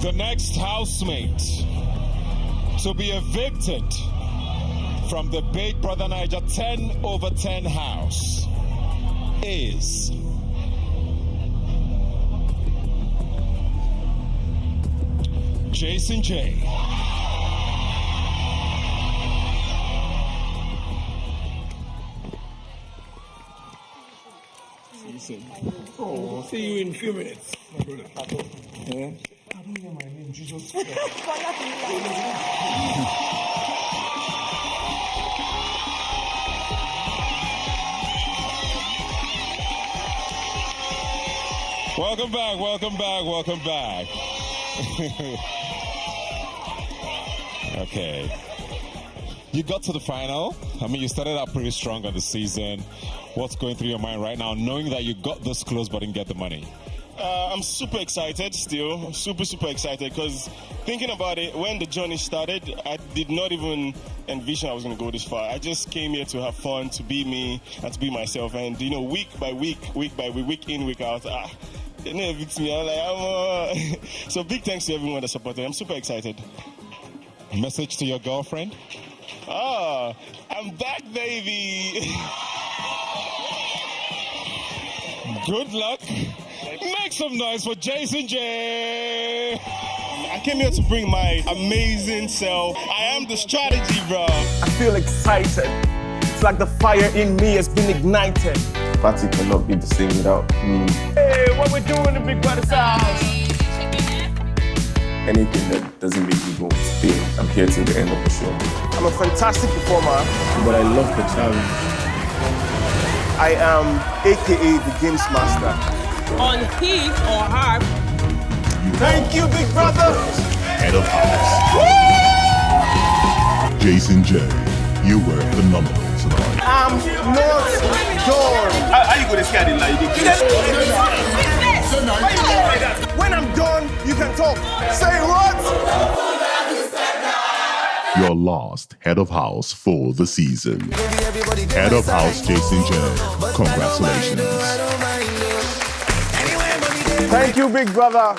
The next housemate to be evicted from the Big Brother Naija 10/10 house is Jason Jae. Oh, see you in a few minutes, my brother. Yeah? I don't hear my name, Jesus Christ. Welcome back, welcome back, welcome back. Okay. You got to the final. I mean, you started out pretty strong on the season. What's going through your mind right now, knowing that you got this close but didn't get the money? I'm super excited still, super excited, because thinking about it, when the journey started, I did not even envision I was going to go this far. I just came here to have fun, to be me, and to be myself. And, you know, week by week, week in, week out, they never beat me. I'm like, So big thanks to everyone that supported. I'm super excited. Message to your girlfriend? I'm back, baby. Good luck. Make some noise for Jason Jae. I came here to bring my amazing self. I am the strategy, bro. I feel excited. It's like the fire in me has been ignited. Party cannot be the same without me. Hey, what we doing in Big Brother's house? Anything that doesn't make me go to stay, I'm here till the end of the show. I'm a fantastic performer, But I love the challenge. I am AKA the Games Master. On his or her. Thank you, Big Brother. Head of house. Jason Jae, you were phenomenal tonight. I'm not done. How you going to scare the light? When I'm done, you can talk. Say what? Your last head of house for the season. Head of house Jason Jae, congratulations. Thank you, Big Brother.